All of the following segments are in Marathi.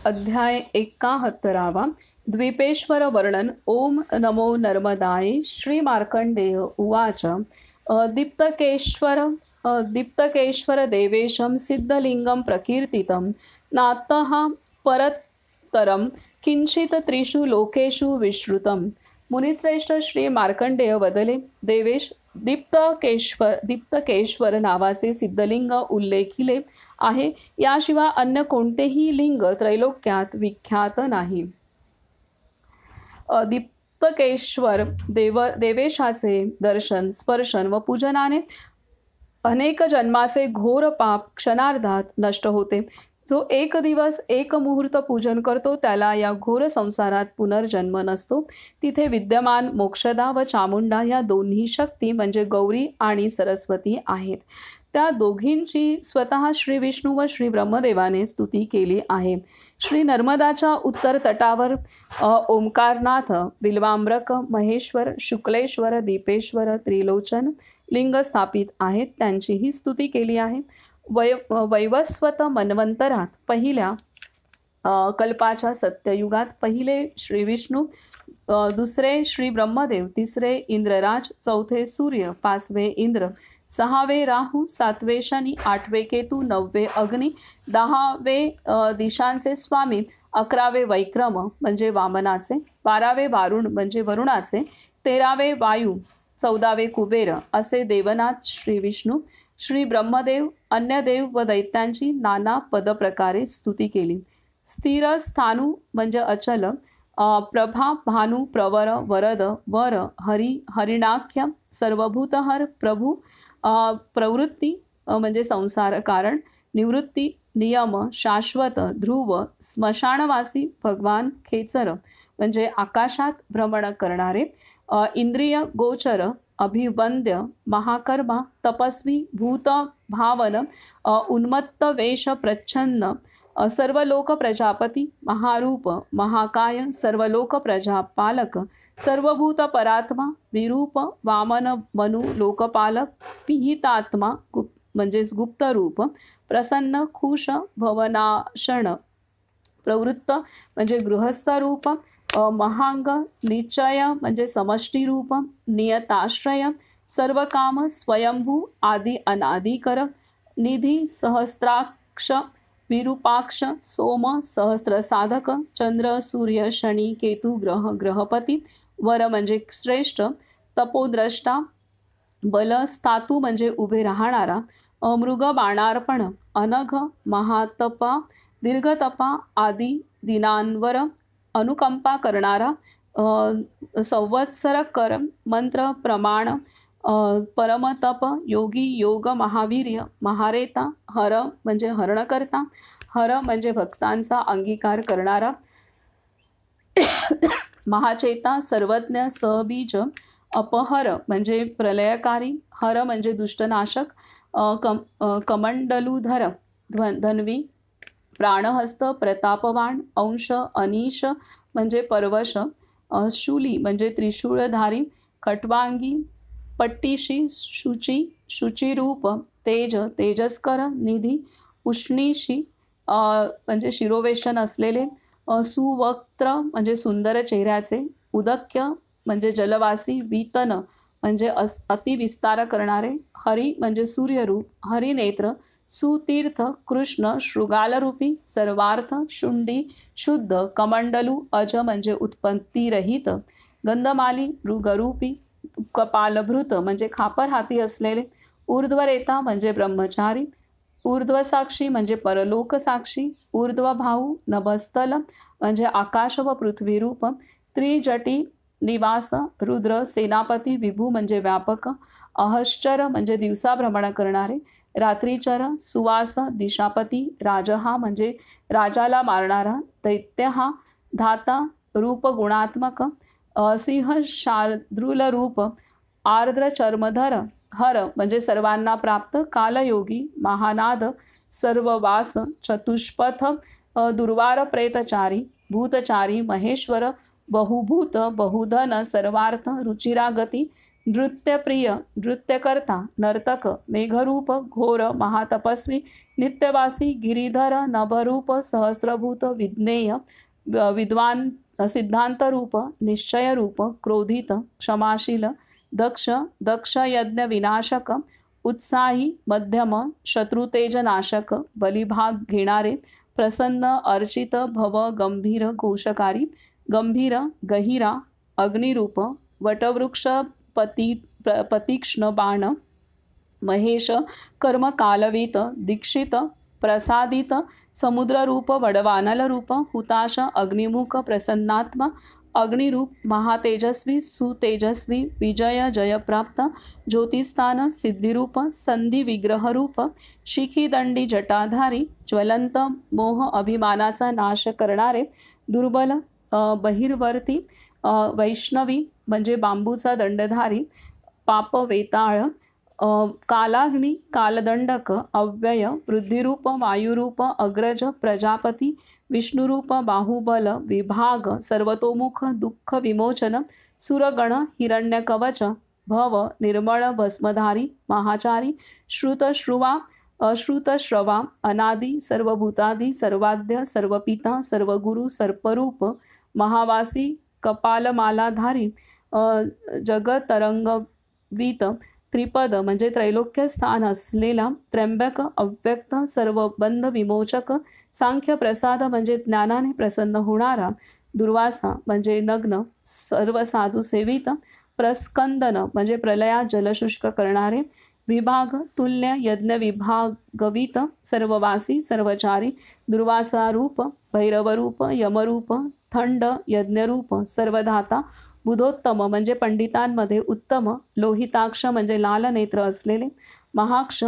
अध्याय 71 द्वीपेश्वर वर्णन. ओम नमो नर्मदाय. श्री मार्कंडेय उवाच. दीप्तकेश्वर देवेशं सिद्धलिंगं प्रकीर्तितं नातः परत्तरं किंचित त्रिषु लोकेषु विश्रुतं. मुनिश्रेष्ठ श्री मार्कंडेय वदले, देवेश, दीप्तकेश्वर नावाचे सिद्धलिंग उल्लेखिले आहे. याशिवाय अन्य कोणतेही लिंग त्रैलोक्यात विख्यात नाही. दीप्तकेश्वर देवेशाचे दर्शन, स्पर्शन व पूजनाने अनेक जन्माचे घोर पाप क्षणार्धात नष्ट होते. जो एक दिवस एक मुहूर्त पूजन करतो त्याला या घोर संसारात पुनर्जन्म नसतो. तिथे विद्यमान मोक्षदा व चामुंडा या दोन्ही शक्ती म्हणजे गौरी आणि सरस्वती आहेत. त्या दोघींची स्वतः श्री विष्णू व श्री ब्रह्मदेवाने स्तुती केली आहे. श्री नर्मदाच्या उत्तर तटावर ओंकारनाथ, बिल्वाम्रक, महेश्वर, शुक्लेश्वर, दीपेश्वर, त्रिलोचन लिंग स्थापित आहेत. त्यांचीही स्तुती केली आहे. वैवस्वत मनवंतरात पहिल्या कल्पाच्या सत्ययुगात पहिले श्री विष्णू, दुसरे श्री ब्रह्मदेव, तिसरे इंद्रराज, चौथे सूर्य, पाचवे इंद्र, सहावे राहू, सातवे शनी, आठवे केतू, नववे अग्नी, दहावे दिशांचे स्वामी, अकरावे वैक्रम म्हणजे वामनाचे, बारावे वारुण म्हणजे वरुणाचे, तेरावे वायू, चौदावे कुबेर असे देवनाथ श्री विष्णू. श्री ब्रह्मदेव अन्य देव व दैत्यांची नाना पदप्रकारे स्तुती केली. स्थिर स्थाणू म्हणजे अचल, प्रभा, भानू, प्रवर, वरद, वर, हरी, हरिणाख्य, सर्वभूतहर, प्रभू, प्रवृत्ती म्हणजे संसार कारण, निवृत्ती, नियम, शाश्वत, ध्रुव, स्मशानवासी, भगवान, खेचर म्हणजे आकाशात भ्रमण करणारे, इंद्रिय गोचर, अभिवंद्य, महाकर्मा, तपस्वी, भूत भावन, उन्मत्त वेश प्रच्छन्न, सर्वलोक प्रजापती, महारूप, महाकाय, सर्वलोक प्रजापालक, सर्वभूत परात्मा, विरूप, वामन, मनु, लोकपाल, पिहितात्मा म्हणजेच गुप्त रूप, प्रसन्न, खुश, भवनाशण, प्रवृत्त म्हणजे गृहस्थ रूप, महांग, निश्चय म्हणजे समष्टी रूप, नियताश्रय, सर्व काम, स्वयंभू, आदि अनादिकर, निधी, सहस्त्राक्ष, विरूपाक्ष, सोम, सहस्त्र साधक, चंद्र, सूर्य, शनी, केतू, ग्रहपती, वर म्हणजे श्रेष्ठ, तपोद्रष्टा, बल, स्थातू म्हणजे उभे राहणारा, मृग, बाणार्पण, अनघ, महातपा, दीर्घतपा, आदी दिनांवर अनुकंपा करणारा, संवत्सर कर, मंत्र, प्रमाण, परमतप, योगी, योग, महावीर्य, महारेता, हर म्हणजे हरणकर्ता, हर म्हणजे भक्तांचा अंगीकार करणारा, महाचेता, सर्वज्ञ, सहबीज, अपहर म्हणजे प्रलयकारी, हर म्हणजे दुष्टनाशक, कमंडलूधर, धन्वी, प्राणहस्त, प्रतापवान, अंश, अनीश म्हणजे परवश, शूली म्हणजे त्रिशूळधारी, खट्वांगी, पट्टीशी, शुची, शुचिरूप, तेज, तेजस्कर, निधी, उष्णीशी म्हणजे शिरोवेशन असलेले, सुवक्त्र म्हणजे सुंदर चेहऱ्याचे, उदक्य म्हणजे जलवासी, वीतन म्हणजे अतिविस्तार करणारे, हरी म्हणजे सूर्यरूप, हरिनेत्र, सुतीर्थ, कृष्ण, शृगालरूपी, सर्वार्थ, शुंडी, शुद्ध, कमंडलू, अज म्हणजे उत्पत्तीरहित, गंधमाली, मृगरूपी, कपालभृत म्हणजे खापर हाती असलेले, ऊर्ध्वरेता म्हणजे ब्रह्मचारी, ऊर्ध्वसाक्षी म्हणजे परलोक साक्षी, ऊर्ध्वभाऊ, नभस्थल म्हणजे आकाश व पृथ्वीरूप, त्रिजटी निवास, रुद्र, सेनापती, विभू म्हणजे व्यापक, अहश्चर म्हणजे दिवसा भ्रमण करणारे, रात्रीचर, सुवास, दिशापती, राजहा म्हणजे राजाला मारणारा, दैत्य हा, धाता, रूप गुणात्मक, सिंह, शार्दूल रूप, आर्द्र चर्मधर, हर म्हणजे सर्वांना प्राप्त, कालयोगी, महानाद, सर्ववास, चतुष्पथ, दुर्वार, प्रेतचारी, भूतचारी, महेश्वर, बहुभूत, बहुधन, सर्वार्थ, रुचिरागती, नृत्यप्रिय नृत्यकर्ता नर्तक मेघरूप घोर महातपस्वी नित्यवासी गिरीधर नभरूप सहस्रभूत विज्ञेय विद्वान सिद्धांतरूप निश्चयरूप क्रोधित क्षमाशील दक्ष दक्ष यज्ञ विनाशक उत्साही मध्यम शत्रुतेजनाशक बलिभाग घेणारे प्रसन्न अर्चित भव गंभीर घोषकारी गंभीर गहिरा अग्निरूप वटवृक्ष पतीक्ष्ण बाण महेश कर्म कालवीत दीक्षित प्रसादित समुद्ररूप वडवानलरूप हुताश अग्निमुख प्रसन्नात्मा अग्निरूप महातेजस्वी सुतेजस्वी विजय जयप्राप्त ज्योतिस्थान सिद्धिरूप संधी विग्रहरूप शिखीदंडी जटाधारी ज्वलंत मोह अभिमानाचा नाश करणारे दुर्बल बहिर्वर्ती वैष्णवी म्हणजे बांबूचा दंडधारी पाप वेताळ कालाग्नी कालदंडक अव्यय वृद्धिरूप वायुरूप अग्रज प्रजापती विष्णुरूप बाहुबल विभाग सर्वतोमुख दुःख विमोचन सुरगण हिरण्यकवच भव निर्मळ भस्मधारी महाचारी श्रुतश्रुवा अश्रुतश्रवा अनादि सर्वभूतादि सर्वाद्य सर्वपिता सर्वगुरु सर्परूप महावासी कपालमालाधारी जगतरंगवीत त्रिपद म्हणजे त्रैलोक्य स्थान असलेला त्र्यंबक अव्यक्त सर्व बंध विमोचक सांख्य प्रसाद म्हणजे ज्ञानाने प्रसन्न होणारा दुर्वासा म्हणजे नग्न सर्व साधू सेवित प्रस्कंदन म्हणजे प्रलयात जलशुष्क करणारे विभाग तुल्य यज्ञ विभागवित सर्ववासी सर्वचारी दुर्वासारूप भैरवरूप यमरूप थंड यज्ञरूप सर्वधाता बुधोत्तम म्हणजे पंडितांमध्ये उत्तम लोहिताक्ष म्हणजे लाल नेत्र असलेले महाक्ष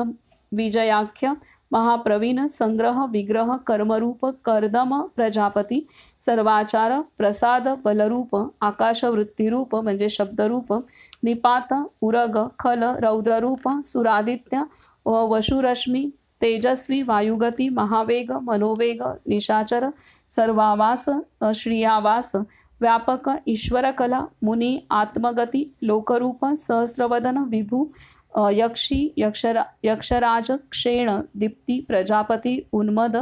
विजयाख्य महाप्रवीण संग्रह विग्रह कर्मरूप कर्दम प्रजापती सर्वाचार प्रसाद बलरूप आकाशवृत्तीरूप म्हणजे शब्दरूप निपात उरग खल रौद्ररूप सुरादित्य वशुरश्मी तेजस्वी वायुगती महावेग मनोवेग निशाचर सर्वावास श्रियावास व्यापक ईश्वरकला मुनी आत्मगती लोकरूप सहस्रवदन विभू यक्षी यक्षराज क्षेण दीप्ती प्रजापती उन्मद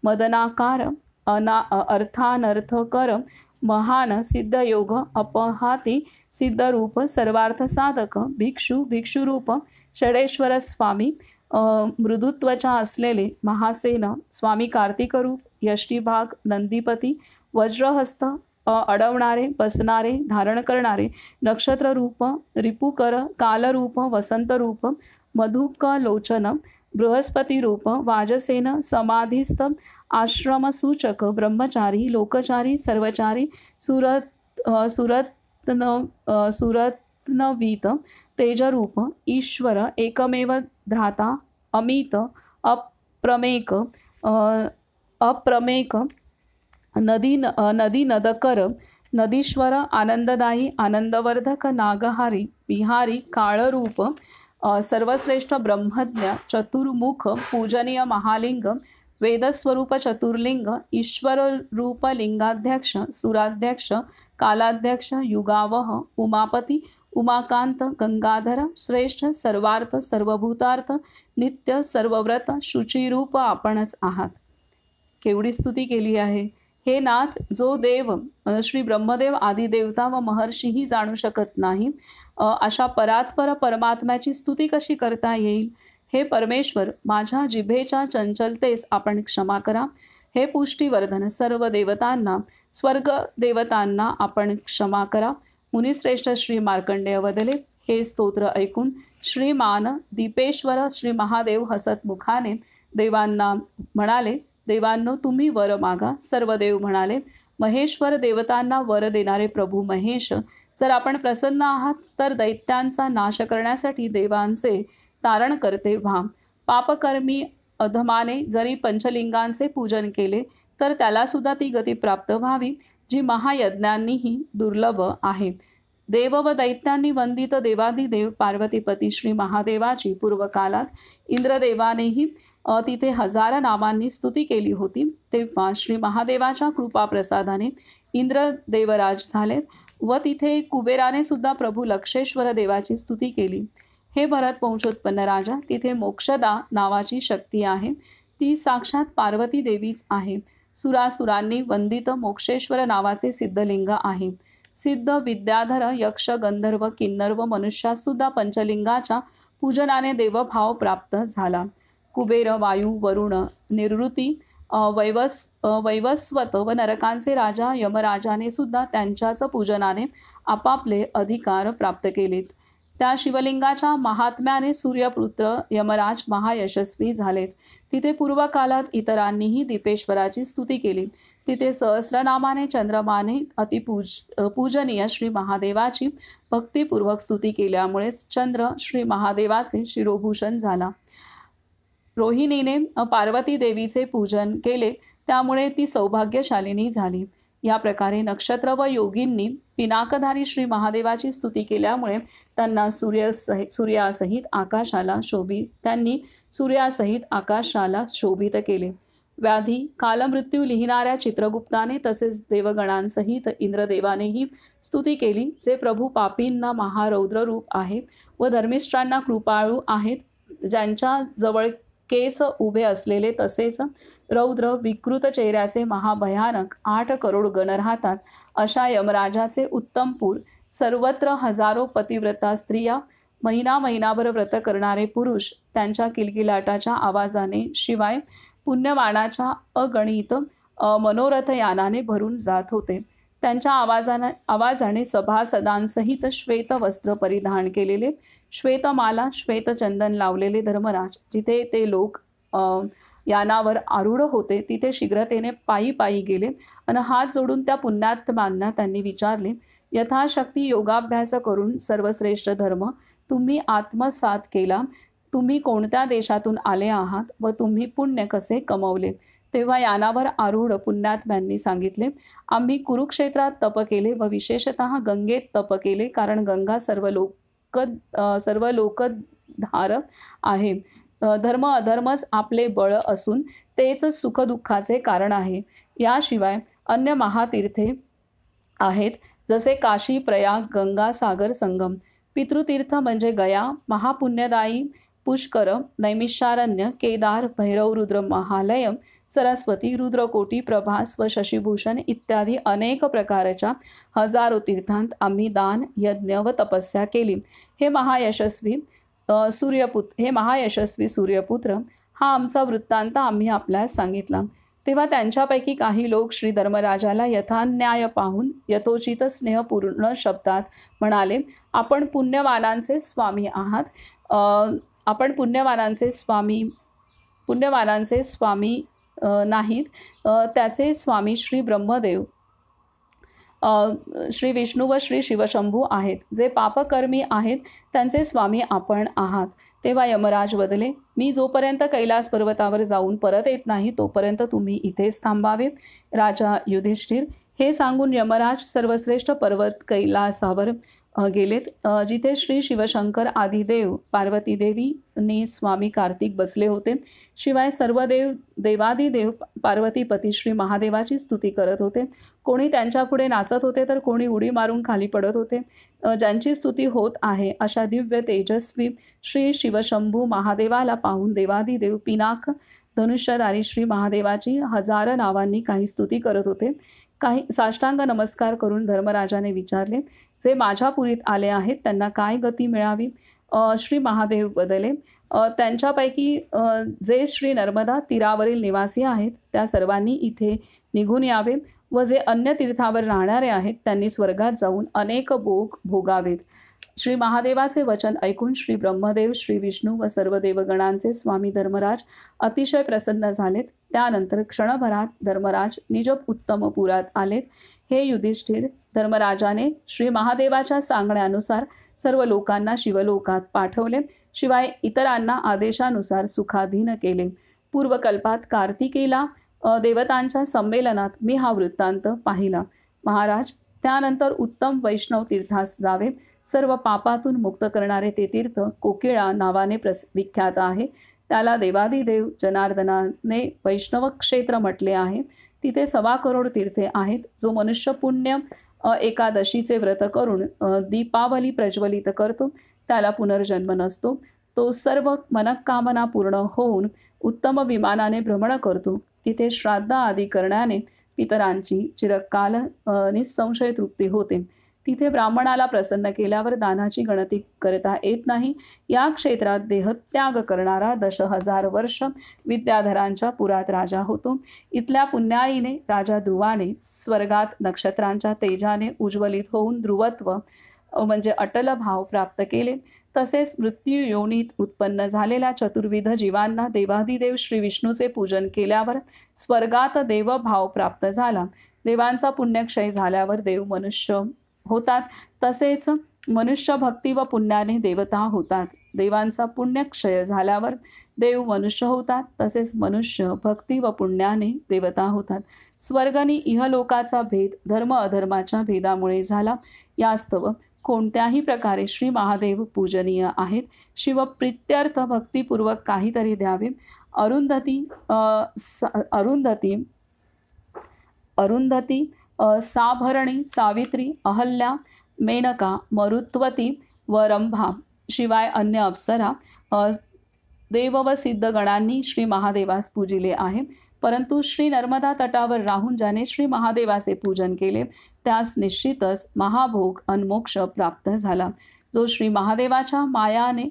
मदनाकार अर्थानर्थकर महान सिद्धयोग अपहाती सिद्धरूप सर्वार्थ साधक भिक्षू भिक्षुरूप षडेश्वर स्वामी मृदुत्वचा असलेले महासेन स्वामी कार्तिकरूप यष्टीभाग नंदीपती वज्रहस्त अडवणारे बसणारे धारण करणारे नक्षत्ररूप रिपुकर कालरूप वसंतरूप मधुक लोचन बृहस्पतिरूप वाजसेन समाधिस्थ आश्रमसूचक ब्रह्मचारी लोकचारी सर्वचारी सुरत्नवीत तेजरूप ईश्वर एकमेव ध्राता अमित अप्रमेक नदी नदकर नदीश्वर आनंददायी आनंदवर्धक नागहारी विहारी काळरूप सर्वश्रेष्ठ ब्रह्मज्ञ चतुर्मुख पूजनीय महालिंग वेदस्वरूप चतुर्लिंग ईश्वर रूप लिंगाध्यक्ष सुराध्यक्ष कालाध्यक्ष युगावह उमापती उमाकांत गंगाधर श्रेष्ठ सर्वार्थ सर्वभूतार्थ नित्य सर्वव्रत शुचिरूप आपणच आहात. केवढी स्तुती केली आहे. हे नाथ, जो देव श्री ब्रह्मदेव आदी देवता व महर्षीही जाणू शकत नाही अशा परात्पर परमात्म्याची स्तुती कशी करता येईल. हे परमेश्वर, माझ्या जिभेच्या चंचलतेस आपण क्षमा करा. हे पुष्टीवर्धन सर्व देवतांना स्वर्ग देवतांना आपण क्षमा करा. मुनिश्रेष्ठ श्री मार्कंडेय वदले. हे स्तोत्र ऐकून श्रीमान दीपेश्वर श्री महादेव हसत मुखाने देवांना म्हणाले, देवांनो तुम्ही वर मागा. सर्व देव म्हणाले, महेश्वर देवतांना वर देणारे प्रभू महेश, जर आपण प्रसन्न आहात तर दैत्यांचा नाश करण्यासाठी देवांचे तारण करते व्हा. पापकर्मी अधमाने जरी पंचलिंगांचे पूजन केले तर त्याला सुद्धा ती गती प्राप्त व्हावी जी महायज्ञांनीही दुर्लभ आहे. देव व दैत्यांनी वंदित देवादिदेव पार्वतीपती श्री महादेवाची पूर्वकालात इंद्रदेवानेही तिथे हजार नामांनी स्तुती केली होती. तेव्हा श्री महादेवाच्या कृपाप्रसादाने इंद्र देवराज झाले. व तिथे कुबेराने सुद्धा प्रभू लक्षेश्वर देवाची स्तुती केली. हे भरत वंशोत्पन्न राजा, तिथे मोक्षदा नावाची शक्ती आहे. ती साक्षात पार्वती देवीच आहे. सुरासुरांनी वंदित मोक्षेश्वर नावाचे सिद्धलिंग आहे. सिद्ध, विद्याधर, यक्ष, गंधर्व, किन्नर व मनुष्यास सुद्धा पंचलिंगाच्या पूजनाने देवभाव प्राप्त झाला. कुबेर, वायू, वरुण, निवृत्ती, वैवस्वत व नरकांचे राजा यमराजाने सुद्धा त्यांच्याच पूजनाने आपापले अधिकार प्राप्त केलेत. त्या शिवलिंगाच्या महात्म्याने सूर्यपुत्र यमराज महायशस्वी झालेत. तिथे पूर्वकालात इतरांनीही दीपेश्वराची स्तुती केली. तिथे सहस्रनामाने चंद्रमाने पूजनीय श्री महादेवाची भक्तिपूर्वक स्तुती केल्यामुळेच चंद्र श्री महादेवाचे शिरोभूषण झाला. रोहिणीने पार्वती देवीचे पूजन केले, त्यामुळे ती सौभाग्यशालिनी झाली. या प्रकारे नक्षत्र व योगींनी पिनाकधारी श्री महादेवाची स्तुती केल्यामुळे त्यांनी सूर्यासहित आकाशाला शोभित केले. व्याधी, कालमृत्यू लिहिणाऱ्या चित्रगुप्ताने तसेच देवगणांसहित इंद्रदेवानेही स्तुती केली, जे प्रभू पापींना महारौद्र रूप आहे व धर्मिष्ठांना कृपाळू आहेत. ज्यांच्या जवळ केस उभे असलेले तसेच रौद्र विकृत चेहऱ्याचे महाभयानक 8 करोड गण राहतात, अशा यमराजाचे उत्तमपूर सर्वत्र हजारो पतिव्रता स्त्रिया, महिनाभर व्रत करणारे पुरुष त्यांच्या किलकिलाटाच्या आवाजाने, शिवाय पुण्यवानाच्या अगणित मनोरथयानाने भरून जात होते. त्यांच्या आवाजाने सभासदांसहित श्वेत वस्त्र परिधान केलेले, श्वेतमाला, श्वेतचंदन लावलेले धर्मराज जिथे ते लोक यानावर आरूढ होते, तिथे शीघ्रतेने पायी गेले आणि हात जोडून त्या पुण्यात्मांना त्यांनी विचारले, यथाशक्ती योगाभ्यास करून सर्वश्रेष्ठ धर्म तुम्ही आत्मसात केला. तुम्ही कोणत्या देशातून आले आहात व तुम्ही पुण्य कसे कमवले? तेव्हा यानावर आरूढ पुण्यात्म्यांनी सांगितले, आम्ही कुरुक्षेत्रात तप केले व विशेषतः गंगेत तप केले, कारण गंगा सर्व लोकधार आहे. धर्म अधर्मच आपले बळ असून तेच सुखदुःखाचे कारण आहे. याशिवाय अन्य महातीर्थे आहेत, जसे काशी, प्रयाग, गंगा सागर संगम. पितृतीर्थ म्हणजे गया, महापुण्यदायी पुष्कर, नैमिषारण्य, केदार, भैरव, रुद्र महालय, सरस्वती, रुद्रकोटी, प्रभास व शशिभूषण इत्यादी अनेक प्रकारच्या हजारो तीर्थांत आम्ही दान, यज्ञ व तपस्या केली. हे महायशस्वी सूर्यपुत्र हा आमचा वृत्तांत आम्ही आपल्यास सांगितला. तेव्हा त्यांच्यापैकी काही लोक श्री धर्मराजाला यथान्याय पाहून यथोचित स्नेहपूर्ण शब्दात म्हणाले, आपण पुण्यवानांचे स्वामी आहात. आपण पुण्यवानांचे स्वामी नाहीत. त्याचे स्वामी श्री ब्रह्मदेव, श्री विष्णू व श्री शिवशंभू आहेत. जे पापकर्मी आहेत त्यांचे स्वामी आपण आहात. तेव्हा यमराज वदले, मी जोपर्यंत कैलास पर्वतावर जाऊन परत येत नाही तोपर्यंत तुम्ही इथेच थांबावे. राजा युधिष्ठिर हे सांगून यमराज सर्वश्रेष्ठ पर्वत कैलासावर गेलेत, जिथे श्री शिवशंकर आदिदेव, पार्वती देवी स्वामी कार्तिक बसले होते. शिवाय सर्व देवादिदेव पार्वतीपती श्री महादेवाची स्तुती करत होते. कोणी त्यांच्या पुढे नाचत होते तर कोणी उडी मारून खाली पडत होते. ज्यांची स्तुती होत आहे अशा दिव्य तेजस्वी श्री शिवशंभू महादेवाला पाहून देवादिदेव पिनाक धनुष्यधारी श्री महादेवाची 1000 नावांनी काही स्तुती करत होते. काही साष्टांग नमस्कार करून धर्मराजाने विचारले, जे माझ्या पुरीत आले आहेत त्यांना काय गती मिळावी? श्री महादेव बदले, त्यांच्यापैकी जे श्री नर्मदा तीरावरील निवासी आहेत त्या सर्वांनी इथे निघून यावे व जे अन्य तीर्थावर राहणारे आहेत त्यांनी स्वर्गात जाऊन अनेक भोग भोगावेत. श्री महादेवाचे वचन ऐकून श्री ब्रह्मदेव, श्री विष्णू व सर्व देवगणांचे स्वामी धर्मराज अतिशय प्रसन्न झालेत. त्यानंतर क्षणभरात धर्मराज निज उत्तमपुरात आलेत. हे युधिष्ठिर, धर्मराजाने श्री महादेवाच्या सांगण्यानुसार सर्व लोकांना शिवलोकात पाठवले, शिवाय इतरांना आदेशानुसार सुखाधीन केले. पूर्वकल्पात कार्तिकेला देवतांच्या संमेलनात मी हा वृत्तांत पाहिला. महाराज, त्यानंतर उत्तम वैष्णव तीर्थास जावे. सर्व पापातून मुक्त करणारे ते तीर्थ कोकिळा नावाने विख्यात आहे. त्याला देवादिदेव जनार्दनाने वैष्णव क्षेत्र म्हटले आहे. तिथे 1.25 करोड तीर्थे आहेत. जो मनुष्य पुण्य एकादशीचे व्रत करून दीपावली प्रज्वलित करतो त्याला पुनर्जन्म नसतो. तो सर्व मनःकामना पूर्ण होऊन उत्तम विमानाने भ्रमण करतो. तिथे श्राद्ध आदी करण्याने पितरांची चिरकाल निःसंशय तृप्ती होते. तिथे ब्राह्मणाला प्रसन्न केल्यावर दानाची गणती करता येत नाही. या क्षेत्रात देहत्याग करणारा 10,000 वर्ष विद्याधरांच्या पुरात राजा होतो. इथल्या पुण्याईने राजा ध्रुवाने स्वर्गात नक्षत्रांच्या तेजाने उज्ज्वलित होऊन ध्रुवत्व म्हणजे अटल भाव प्राप्त केले. तसेच मृत्यू योनीत उत्पन्न झालेल्या चतुर्विध जीवांना देवाधिदेव श्री विष्णूचे पूजन केल्यावर स्वर्गात देवभाव प्राप्त झाला. देवांचा पुण्यक्षय झाल्यावर देव मनुष्य होतात. तसेच मनुष्य भक्ती व पुण्याने देवता होतात. देवांचा पुण्यक्षय झाल्यावर देव मनुष्य होतात. तसेच मनुष्य भक्ती व पुण्याने देवता होतात. स्वर्गनी इहलोकाचा भेद धर्म अधर्माच्या भेदामुळे झाला. यास्तव कोणत्याही प्रकारे श्री महादेव पूजनीय आहेत. शिवप्रित्यर्थ भक्तिपूर्वक काहीतरी द्यावे. अरुंधती साभरणी, सावित्री, अहल्या, मेनका, मरुत्वती व रंभा शिवाय अन्य अप्सरा देव व सिद्धगणांनी श्री महादेवास पूजिले आहे. परंतु श्री नर्मदा तटावर राहून ज्याने श्री महादेवाचे पूजन केले त्यास निश्चितच महाभोग अनमोक्ष प्राप्त झाला. जो श्री महादेवाच्या मायाने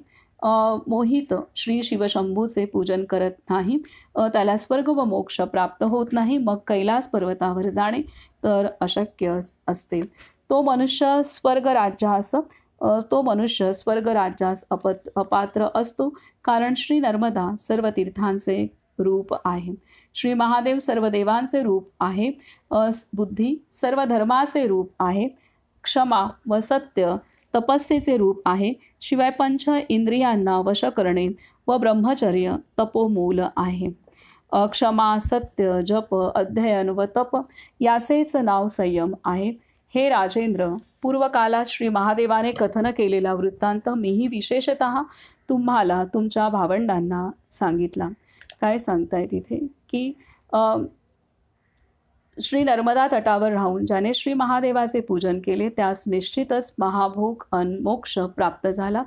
मोहित श्री शिवशंभूचे पूजन करत नाही त्याला स्वर्ग व मोक्ष प्राप्त होत नाही. मग कैलास पर्वतावर जाणे तर अशक्यच असते. तो मनुष्य स्वर्गराज्यास अपात्र असतो. कारण श्री नर्मदा सर्व तीर्थांचे रूप आहे. श्री महादेव सर्व देवांचे रूप आहे. बुद्धी सर्व धर्माचे रूप आहे. क्षमा व सत्य तपस्येचे रूप आहे. शिवाय पंच इंद्रियांना वश करणे व ब्रह्मचर्य तपोमूल आहे. क्षमा, सत्य, जप, अध्ययन व तप याचेच नाव संयम आहे. हे राजेंद्र, पूर्वकालात श्री महादेवाने कथन केलेला वृत्तांत मीही विशेषतः तुम्हाला तुमच्या भावंडांना सांगितला. काय सांगताय तिथे की श्री नर्मदा तटावर राहून ज्याने श्री महादेवाचे पूजन केले त्यास निश्चितच महाभोग मोक्ष प्राप्त झाला.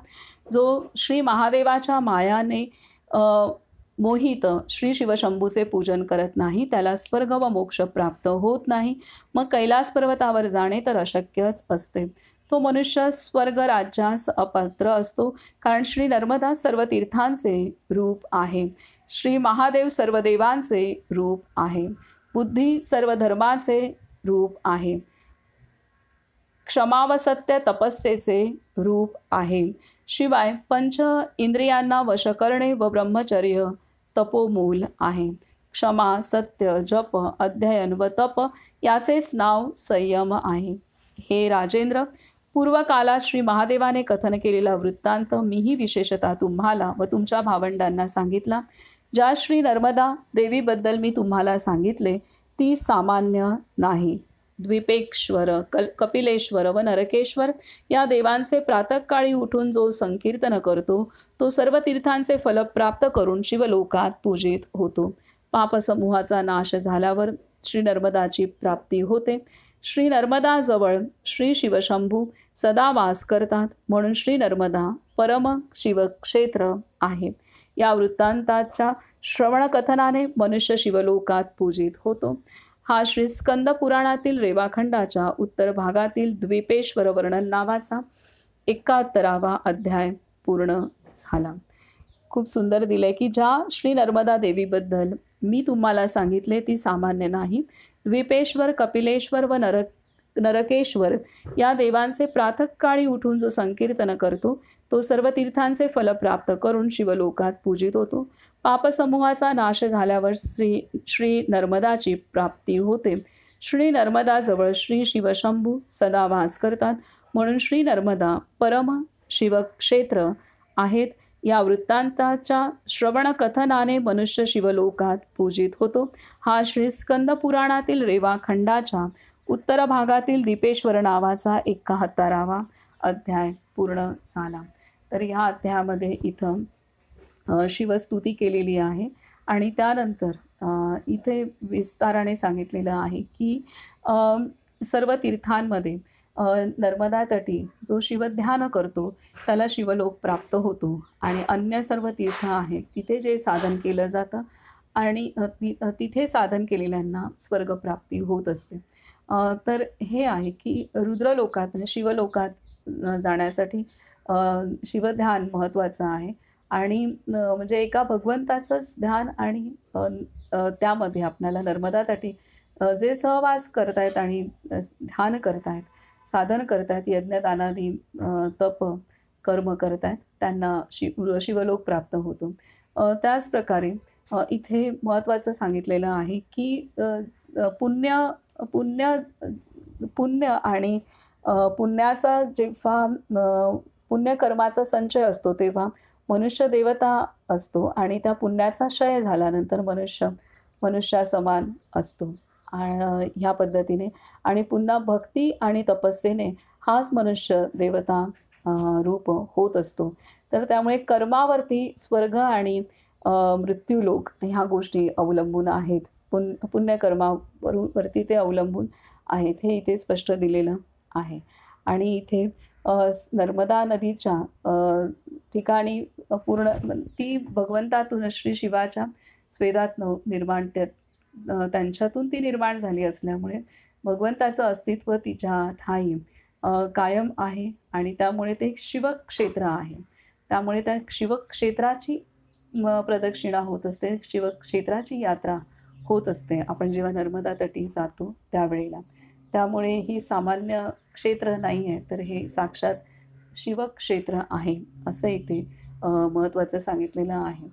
जो श्री महादेवाच्या मायाने मोहित श्री शिवशंभूचे पूजन करत नाही त्याला स्वर्ग व मोक्ष प्राप्त होत नाही. मग कैलास पर्वतावर जाणे तर अशक्यच असते. तो मनुष्य स्वर्ग राज्यास अपात्र असतो. कारण श्री नर्मदा सर्व तीर्थांचे रूप आहे. श्री महादेव सर्व देवांचे रूप आहे. बुद्धी सर्व धर्माचे रूप आहे. क्षमा व सत्य तपस्येचे रूप आहे. शिवाय पंच इंद्रियांना वश करणे व ब्रह्मचर्य तपोमूल आहे. क्षमा, सत्य, जप, अध्ययन व तप याचेच नाव संयम आहे. हे राजेंद्र, पूर्वकालात श्री महादेवाने कथन केलेला वृत्तांत मीही विशेषतः तुम्हाला व तुमच्या भावंडांना सांगितला. ज्या श्री नर्मदा देवीबद्दल मी तुम्हाला सांगितले ती सामान्य नाही. द्वीपेश्वर, कपिलेश्वर व नरकेश्वर या देवांचे प्रातःकाळी उठून जो संकीर्तन करतो तो सर्व तीर्थांचे फल प्राप्त करून शिवलोकात पूजित होतो. पापसमूहाचा नाश झाल्यावर श्री नर्मदाची प्राप्ती होते. श्री नर्मदाजवळ श्री शिवशंभू सदा वास करतात म्हणून श्री नर्मदा परम शिवक्षेत्र आहे. या वृत्तांताच्या श्रवणकथनाने मनुष्य शिवलोकात पूजित होतो. हा श्री स्कंद पुराणातील रेवाखंडाच्या उत्तर भागातील द्वीपेश्वर वर्णन नावाचा 71वा अध्याय पूर्ण झाला. खूप सुंदर दिले की ज्या श्री नर्मदा देवीबद्दल मी तुम्हाला सांगितले ती सामान्य नाही. द्वीपेश्वर, कपिलेश्वर व नरकेश्वर या देवांचे प्रातःकाळी उठून जो संकीर्तन करतो तो सर्व तीर्थांचे फल प्राप्त करून शिवलोकात पूजित होतो. पापसमूहाचा नाश झाल्यावर श्री नर्मदाची प्राप्ती होते. श्री नर्मदाजवळ श्री शिवशंभू सदा वास करतात म्हणून श्री नर्मदा परम शिवक्षेत्र आहेत. या वृत्तांताच्या श्रवणकथनाने मनुष्य शिवलोकात पूजित होतो. हा श्री स्कंद पुराणातील रेवाखंडाच्या उत्तर भागातील दीपेश्वर नावाचा 71वा अध्याय पूर्ण झाला. तर ह्या अध्यायामध्ये इथं शिवस्तुती केलेली आहे आणि त्यानंतर इथे विस्ताराने सांगितलेलं आहे की सर्व तीर्थांमध्ये नर्मदा तटी जो शिवध्यान करतो त्याला शिवलोक प्राप्त होतो आणि अन्य सर्व तीर्थ आहेत तिथे जे साधन केलं जातं आणि तिथे साधन केलेल्यांना स्वर्गप्राप्ती होत असते. तर हे आहे की रुद्रलोकात म्हणजे शिवलोकात जाण्यासाठी शिवध्यान महत्त्वाचं आहे आणि म्हणजे एका भगवंताचंच ध्यान आणि त्यामध्ये आपल्याला नर्मदा तटी जे सहवास करतायत आणि ध्यान करतायत, साधन करतायत, यज्ञदानादी तप कर्म करतायत त्यांना शिवलोक प्राप्त होतो. त्याचप्रकारे इथे महत्त्वाचं सांगितलेलं आहे की पुण्य पुण्य पुण्य आणि पुण्याचा जेव्हा पुण्यकर्माचा संचय असतो तेव्हा मनुष्य देवता असतो आणि त्या पुण्याचा क्षय झाल्यानंतर मनुष्यासमान असतो. आणि ह्या पद्धतीने आणि पुन्हा भक्ती आणि तपस्येने हाच मनुष्य देवता रूप होत असतो. तर त्यामुळे कर्मावरती स्वर्ग आणि मृत्यूलोक ह्या गोष्टी अवलंबून आहेत. पुण्यकर्मावरती ते अवलंबून आहेत हे इथे स्पष्ट दिलेलं आहे. आणि इथे नर्मदा नदीच्या ठिकाणी ती भगवंतातून श्री शिवाच्या स्वेदातनं निर्माण त्यांच्यातून ती निर्माण झाली असल्यामुळे भगवंताचं अस्तित्व तिच्या ठायी कायम आहे आणि त्यामुळे ते एक शिवक्षेत्र आहे. त्यामुळे त्या शिवक्षेत्राची प्रदक्षिणा होत असते, शिवक्षेत्राची यात्रा होत असते आपण जेव्हा नर्मदा तटी जातो त्यावेळेला. त्यामुळे ही सामान्य क्षेत्र नाही आहे, तर हे साक्षात शिवक्षेत्र आहे असं इथे महत्त्वाचं सांगितलेलं आहे.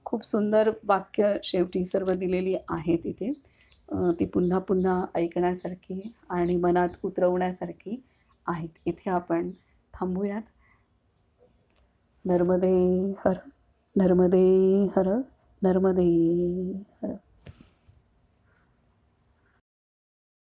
खूप सुंदर वाक्य शेवटी सर्व दिलेली आहेत इथे. ती पुन्हा पुन्हा ऐकण्यासारखी आणि मनात उतरवण्यासारखी आहेत. इथे आपण थांबूयात. नर्मदे हर, नर्मदे हर, नर्मदे हर.